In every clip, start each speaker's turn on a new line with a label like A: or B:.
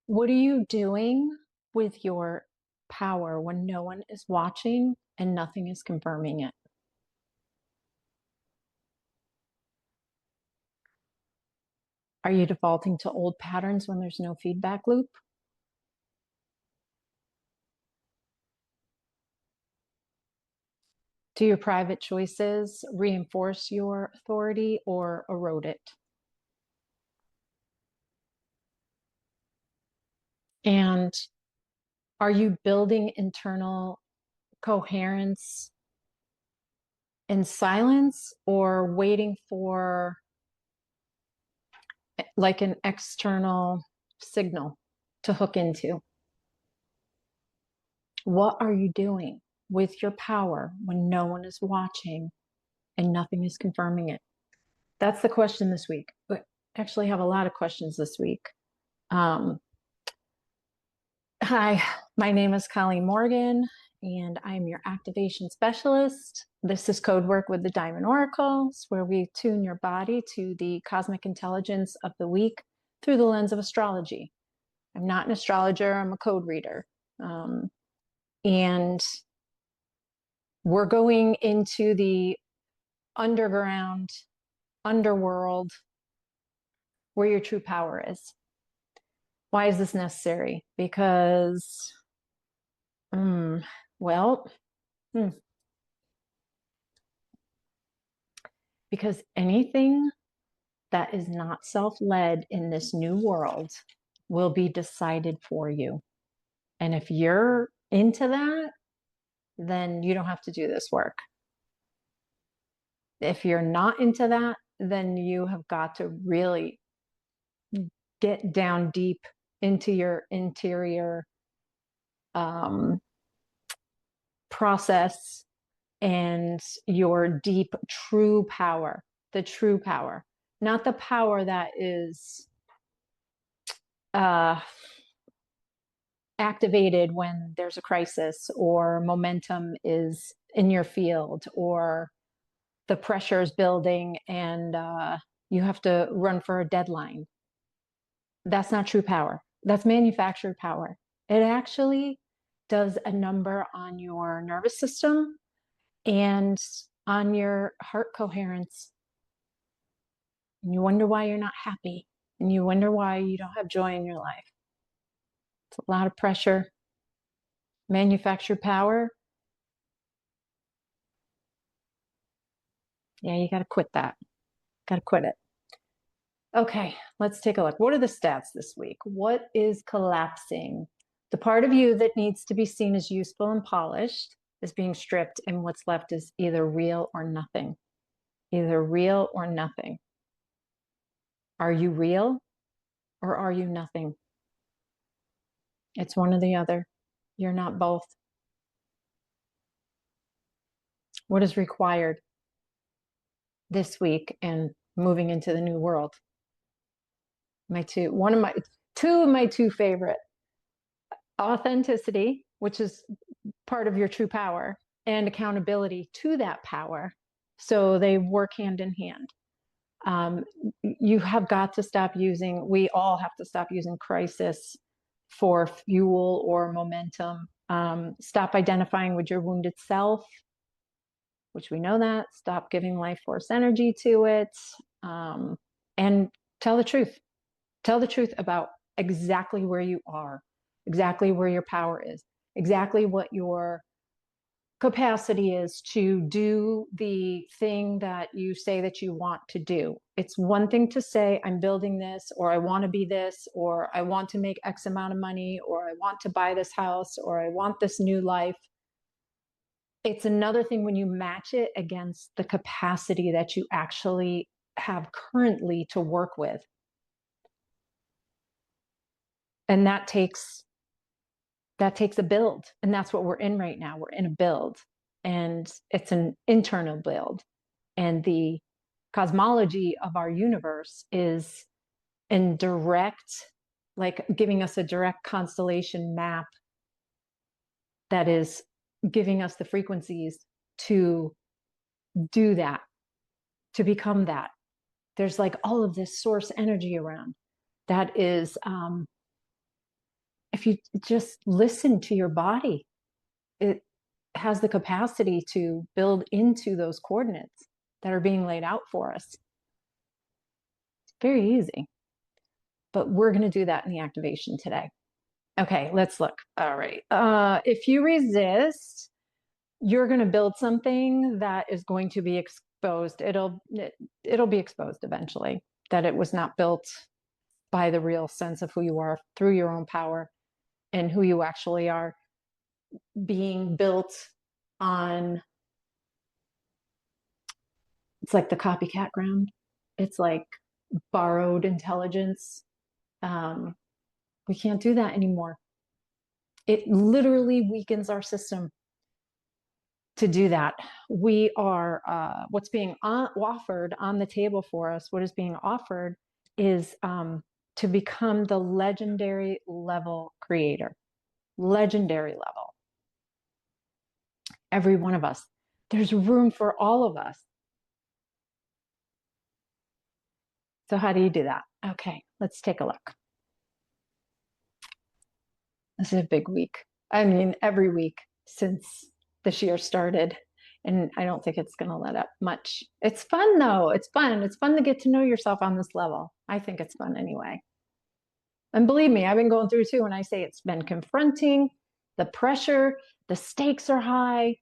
A: What are you doing with your power when no one is watching and nothing is confirming it? Are you defaulting to old patterns when there's no feedback loop? Do your private choices reinforce your authority or erode it? And are you building internal coherence in silence or waiting for like an external signal to hook into? What are you doing with your power when no one is watching and nothing is confirming it? That's the question this week. But actually, I have a lot of questions this week. Um, Hi, my name is Colleen Morgan, and I'm your activation specialist. This is Code Work with the Diamond Oracles, where we tune your body to the cosmic intelligence of the week through the lens of astrology. I'm not an astrologer, I'm a code reader. And we're going into the underground, underworld, where your true power is. Why is this necessary? Because, well, hmm, because anything that is not self-led in this new world will be decided for you. And if you're into that, then you don't have to do this work. If you're not into that, then you have got to really get down deep into your interior um, process and your deep true power, the true power, not the power that is uh, activated when there's a crisis or momentum is in your field or the pressure is building and you have to run for a deadline. That's not true power. That's manufactured power. It actually does a number on your nervous system and on your heart coherence. And you wonder why you're not happy. And you wonder why you don't have joy in your life. It's a lot of pressure, manufactured power. Yeah, you got to quit that. Got to quit it. Okay, let's take a look. What are the stats this week? What is collapsing? The part of you that needs to be seen as useful and polished is being stripped, and what's left is either real or nothing. Either real or nothing. Are you real or are you nothing? It's one or the other. You're not both. What is required this week and moving into the new world? Two of my two favorite: authenticity, which is part of your true power, and accountability to that power. So they work hand in hand. Um, you have got to stop using, we all have to stop using crisis for fuel or momentum. Stop identifying with your wounded self, which we know that. Stop giving life force energy to it. And tell the truth. Tell the truth about exactly where you are, exactly where your power is, exactly what your capacity is to do the thing that you say that you want to do. It's one thing to say, I'm building this, or I want to be this, or I want to make X amount of money, or I want to buy this house, or I want this new life. It's another thing when you match it against the capacity that you actually have currently to work with. And that takes a build. And that's what we're in right now. We're in a build. And it's an internal build. And the cosmology of our universe is in direct, like giving us a direct constellation map that is giving us the frequencies to do that, to become that. There's like all of this source energy around that is if you just listen to your body, it has the capacity to build into those coordinates that are being laid out for us. It's very easy, but we're going to do that in the activation today. Okay, let's look. All right. If you resist, you're going to build something that is going to be exposed. It'll be exposed eventually, that it was not built by the real sense of who you are through your own power and who you actually are, being built on, it's like the copycat ground. It's like borrowed intelligence. We can't do that anymore. It literally weakens our system to do that. We are, what's being offered on the table for us, what is being offered is to become the legendary level creator. Legendary level. Every one of us. There's room for all of us. So how do you do that? Okay, let's take a look. This is a big week. I mean, every week since this year started, and I don't think it's going to let up much. It's fun though. It's fun. It's fun to get to know yourself on this level. I think it's fun anyway. And believe me, I've been going through too. When I say it's been confronting, the pressure, the stakes are high.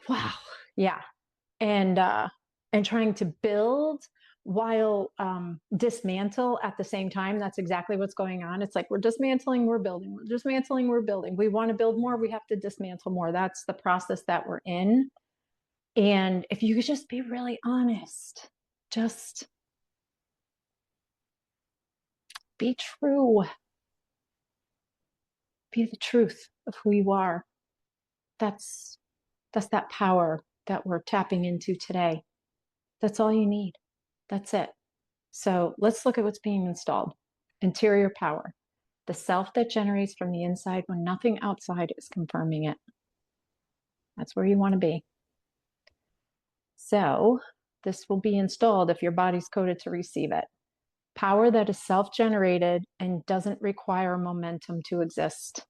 A: Wow. Yeah. And trying to build while dismantle at the same time. That's exactly what's going on. It's like we're dismantling, we're building, we're dismantling, we're building. We want to build more, we have to dismantle more. That's the process that we're in. And if you could just be really honest, just be true. Be the truth of who you are. That's that power that we're tapping into today. That's all you need. That's it. So let's look at what's being installed. Interior power, the self that generates from the inside when nothing outside is confirming it. That's where you want to be. So this will be installed if your body's coded to receive it. Power that is self-generated and doesn't require momentum to exist.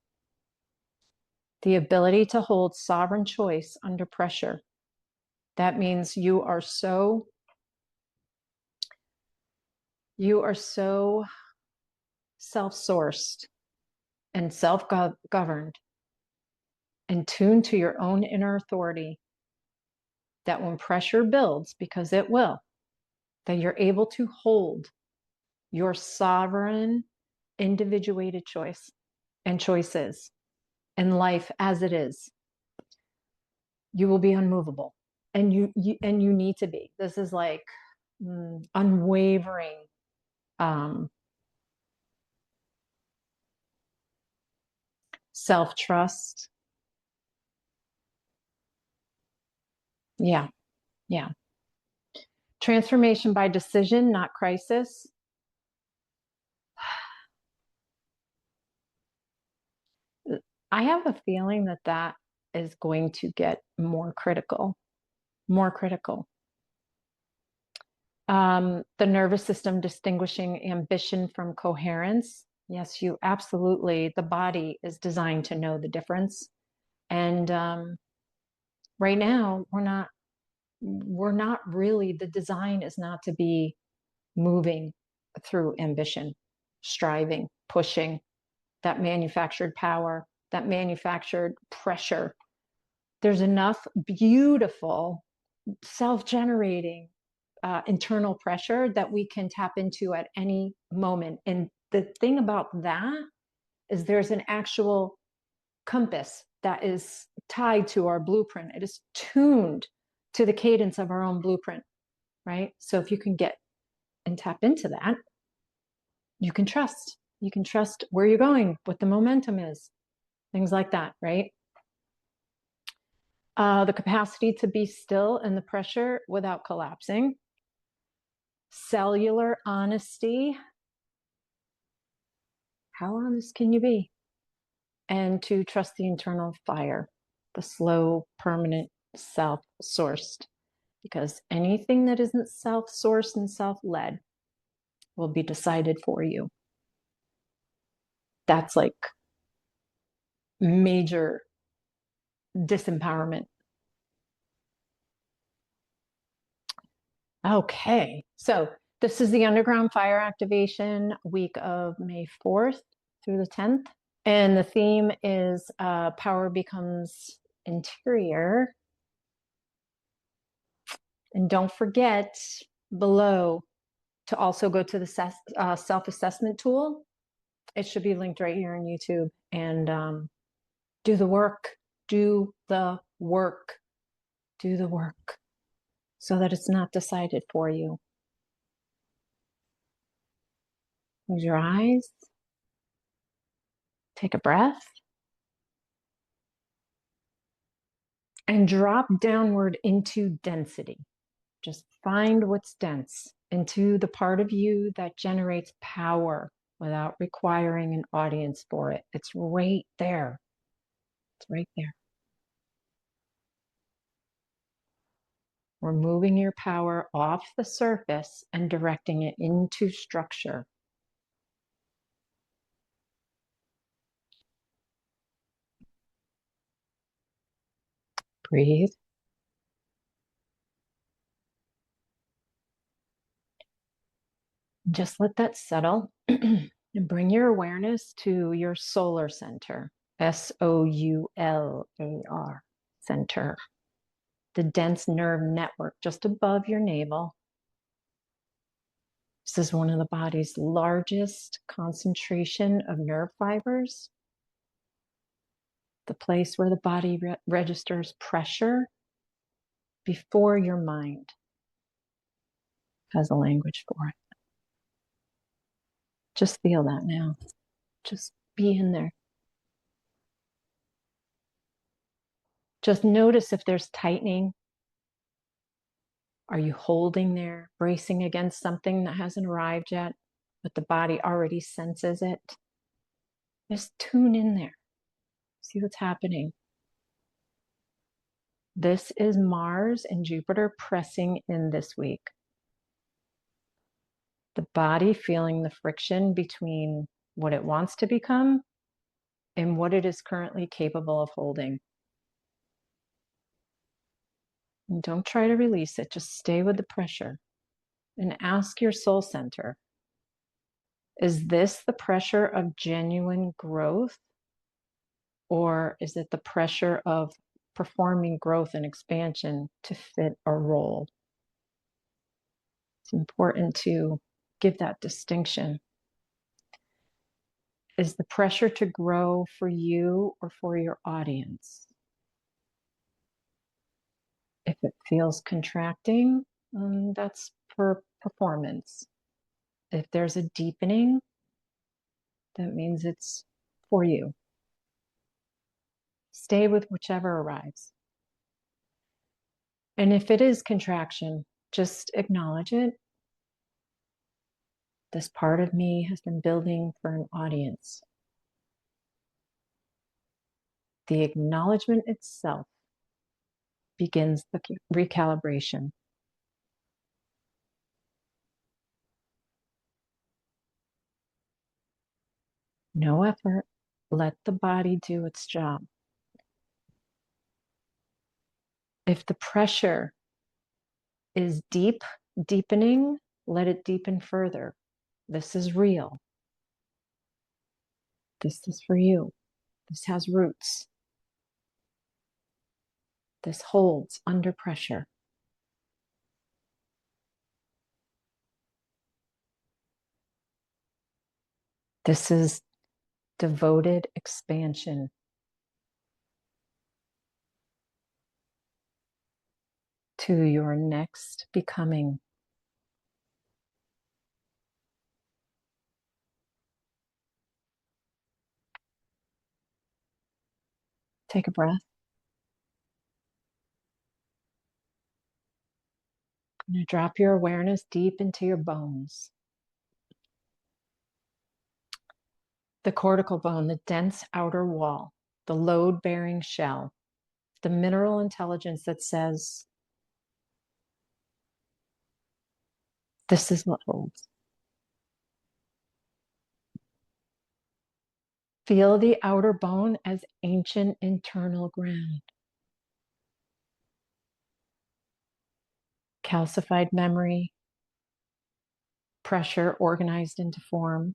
A: The ability to hold sovereign choice under pressure. That means you are so self-sourced and self-governed and tuned to your own inner authority that when pressure builds, because it will, that you're able to hold your sovereign individuated choice and choices in life as it is. You will be unmovable, and you need to be. This is like unwavering self-trust. Yeah. Transformation by decision, not crisis. I have a feeling that is going to get more critical. The nervous system distinguishing ambition from coherence. Yes, you absolutely, the body is designed to know the difference. And right now, we're not really, the design is not to be moving through ambition, striving, pushing, that manufactured power, that manufactured pressure. There's enough beautiful self-generating internal pressure that we can tap into at any moment. And the thing about that is there's an actual compass that is tied to our blueprint. It is tuned to the cadence of our own blueprint, right? So if you can get and tap into that, you can trust. You can trust where you're going, what the momentum is, things like that, right? The capacity to be still in the pressure without collapsing. Cellular honesty. How honest can you be? And to trust the internal fire, the slow, permanent, self-sourced. Because anything that isn't self-sourced and self-led will be decided for you. That's like major disempowerment. Okay, so this is the underground fire activation week of May 4th through the 10th. And the theme is power becomes interior. And don't forget below to also go to the self-assessment tool. It should be linked right here on YouTube. And do the work, do the work, do the work so that it's not decided for you. Close your eyes. Take a breath. And drop downward into density. Just find what's dense into the part of you that generates power without requiring an audience for it. It's right there. It's right there. We're moving your power off the surface and directing it into structure. Breathe. Just let that settle and bring your awareness to your solar center, SOULAR center, the dense nerve network just above your navel. This is one of the body's largest concentration of nerve fibers, the place where the body registers pressure before your mind has a language for it. Just feel that now. Just be in there. Just notice if there's tightening. Are you holding there, bracing against something that hasn't arrived yet, but the body already senses it? Just tune in there. See what's happening. This is Mars and Jupiter pressing in this week. The body feeling the friction between what it wants to become and what it is currently capable of holding. And don't try to release it, just stay with the pressure and ask your soul center, is this the pressure of genuine growth? Or is it the pressure of performing growth and expansion to fit a role? It's important to give that distinction. Is the pressure to grow for you or for your audience? If it feels contracting, that's for performance. If there's a deepening, that means it's for you. Stay with whichever arrives. And if it is contraction, just acknowledge it. This part of me has been building for an audience. The acknowledgement itself begins the recalibration. No effort. Let the body do its job. If the pressure is deepening, let it deepen further. This is real. This is for you. This has roots. This holds under pressure. This is devoted expansion. To your next becoming. Take a breath. And drop your awareness deep into your bones. The cortical bone, the dense outer wall, the load-bearing shell, the mineral intelligence that says, this is what holds. Feel the outer bone as ancient internal ground. Calcified memory, pressure organized into form,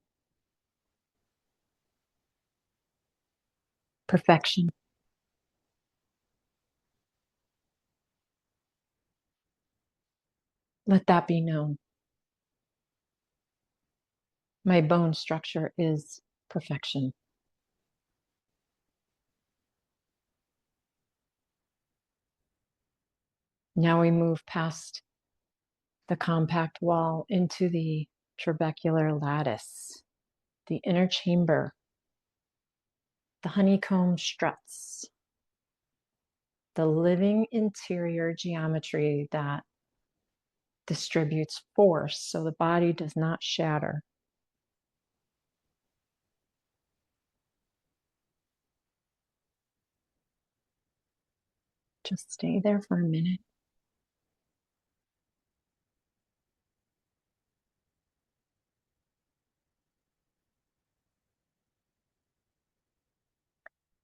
A: perfection. Let that be known. My bone structure is perfection. Now we move past the compact wall into the trabecular lattice, the inner chamber, the honeycomb struts, the living interior geometry that distributes force so the body does not shatter. Just stay there for a minute.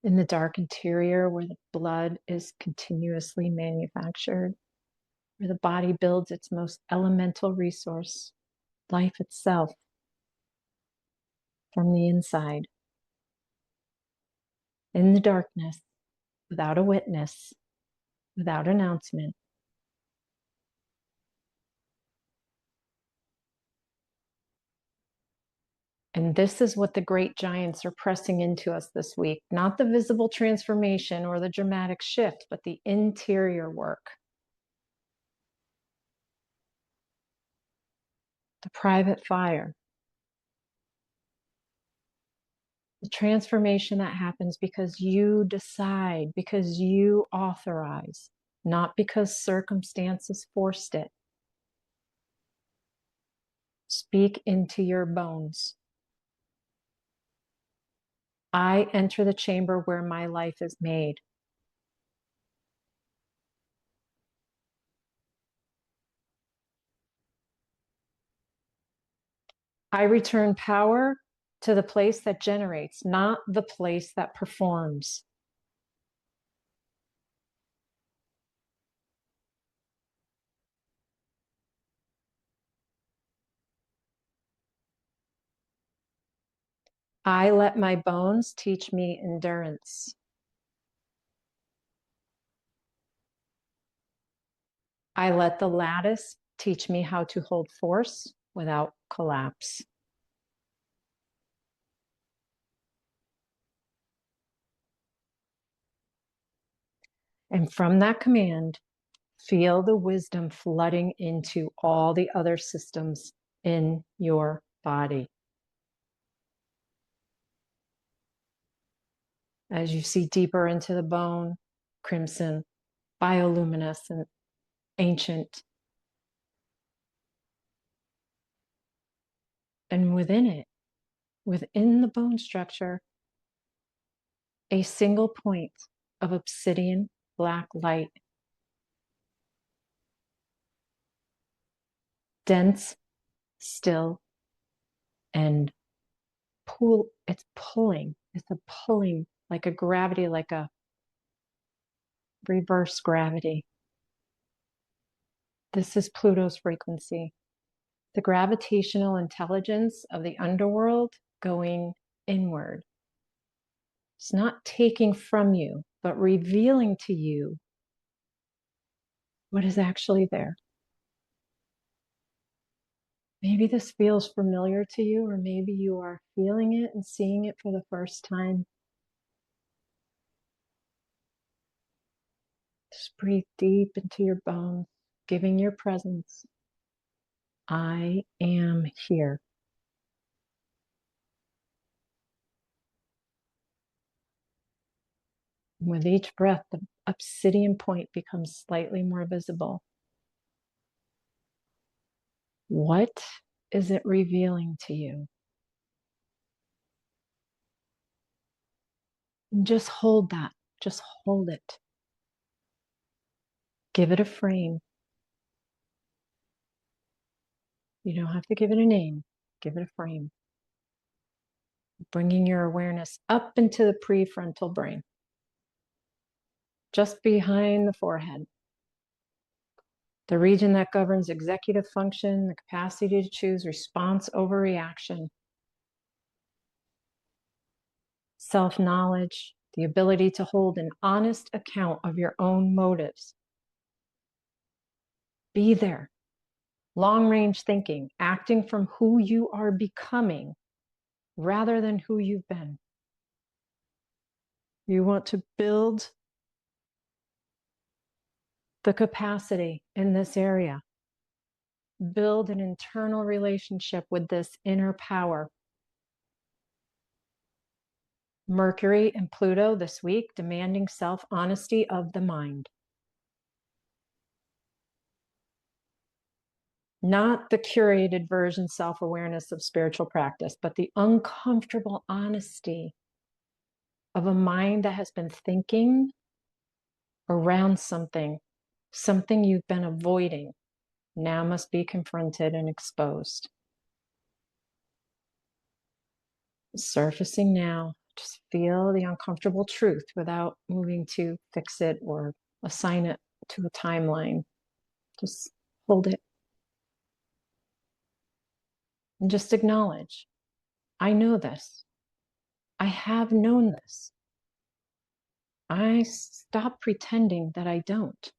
A: In the dark interior where the blood is continuously manufactured, where the body builds its most elemental resource, life itself, from the inside. In the darkness, without a witness, without announcement. And this is what the great giants are pressing into us this week. Not the visible transformation or the dramatic shift, but the interior work. The private fire. The transformation that happens because you decide, because you authorize, not because circumstances forced it. Speak into your bones. I enter the chamber where my life is made. I return power to the place that generates, not the place that performs. I let my bones teach me endurance. I let the lattice teach me how to hold force without collapse. And from that command, feel the wisdom flooding into all the other systems in your body. As you see deeper into the bone, crimson, bioluminescent, ancient. And within it, within the bone structure, a single point of obsidian black light. Dense, still, and it's pulling. It's a pulling, like a gravity, like a reverse gravity. This is Pluto's frequency. The gravitational intelligence of the underworld going inward. It's not taking from you, but revealing to you what is actually there. Maybe this feels familiar to you, or maybe you are feeling it and seeing it for the first time. Just breathe deep into your bones, giving your presence. I am here. With each breath, the obsidian point becomes slightly more visible. What is it revealing to you? Just hold that. Just hold it. Give it a frame. You don't have to give it a name. Give it a frame. bringing your awareness up into the prefrontal brain, just behind the forehead. The region that governs executive function, the capacity to choose response over reaction, self-knowledge, the ability to hold an honest account of your own motives. Be there. Long-range thinking, acting from who you are becoming rather than who you've been. You want to build the capacity in this area. Build an internal relationship with this inner power. Mercury and Pluto this week demanding self-honesty of the mind. Not the curated version self-awareness of spiritual practice, but the uncomfortable honesty of a mind that has been thinking around something you've been avoiding, now must be confronted and exposed. Surfacing now, just feel the uncomfortable truth without moving to fix it or assign it to a timeline. Just hold it. And just acknowledge, I know this. I have known this. I stop pretending that I don't.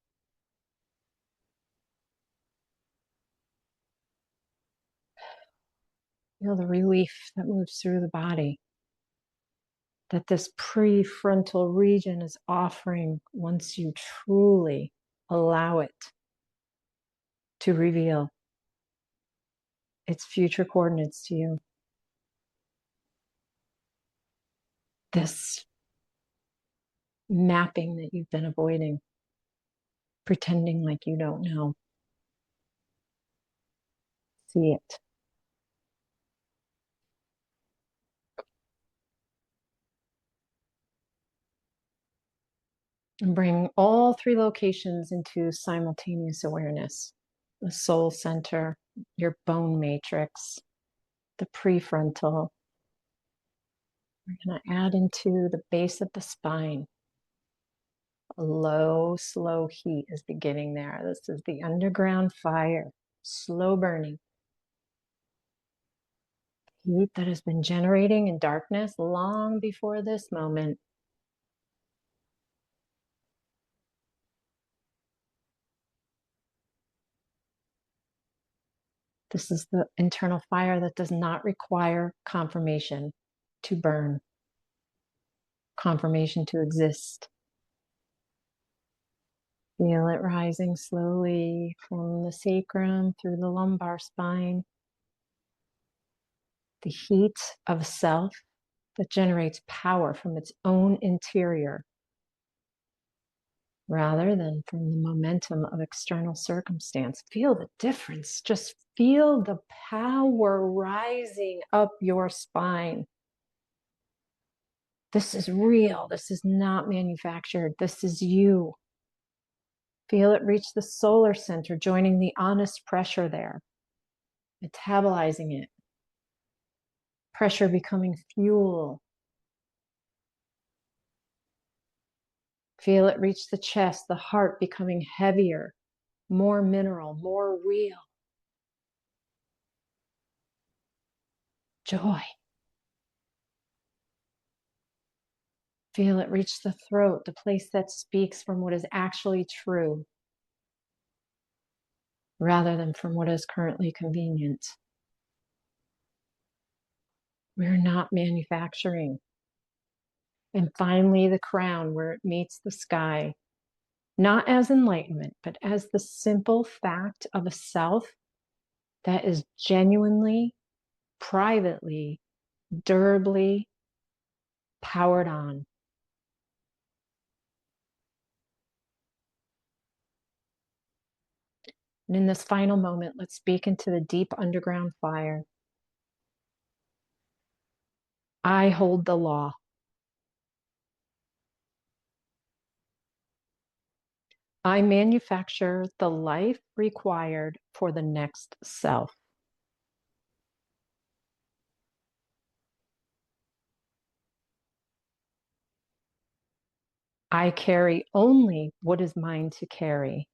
A: Feel the relief that moves through the body, that this prefrontal region is offering once you truly allow it to reveal its future coordinates to you. This mapping that you've been avoiding, pretending like you don't know. See it. And bring all three locations into simultaneous awareness. The soul center, your bone matrix, the prefrontal. We're going to add into the base of the spine. A low, slow heat is beginning there. This is the underground fire, slow burning. Heat that has been generating in darkness long before this moment. This is the internal fire that does not require confirmation to burn, confirmation to exist. Feel it rising slowly from the sacrum through the lumbar spine. The heat of self that generates power from its own interior rather than from the momentum of external circumstance. Feel the difference. Just feel the power rising up your spine. This is real. This is not manufactured. This is you. Feel it reach the solar center, joining the honest pressure there, metabolizing it. Pressure becoming fuel. Feel it reach the chest, the heart becoming heavier, more mineral, more real. Joy. Feel it reach the throat, the place that speaks from what is actually true, rather than from what is currently convenient. We're not manufacturing. And finally, the crown, where it meets the sky, not as enlightenment, but as the simple fact of a self that is genuinely, privately, durably powered on. And in this final moment, let's speak into the deep underground fire. I hold the law. I manufacture the life required for the next self. I carry only what is mine to carry.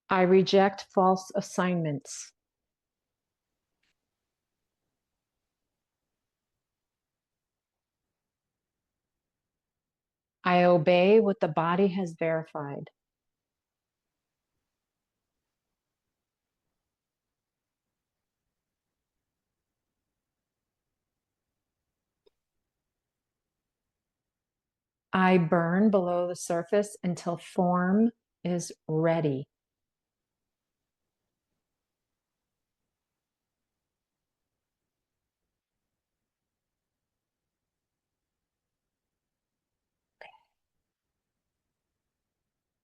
A: I reject false assignments. I obey what the body has verified. I burn below the surface until form is ready.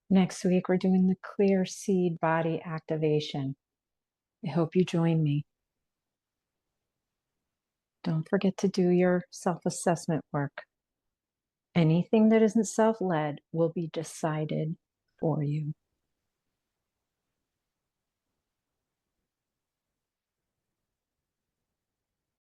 A: Next week, we're doing the clear seed body activation. I hope you join me. Don't forget to do your self-assessment work. Anything that isn't self-led will be decided for you.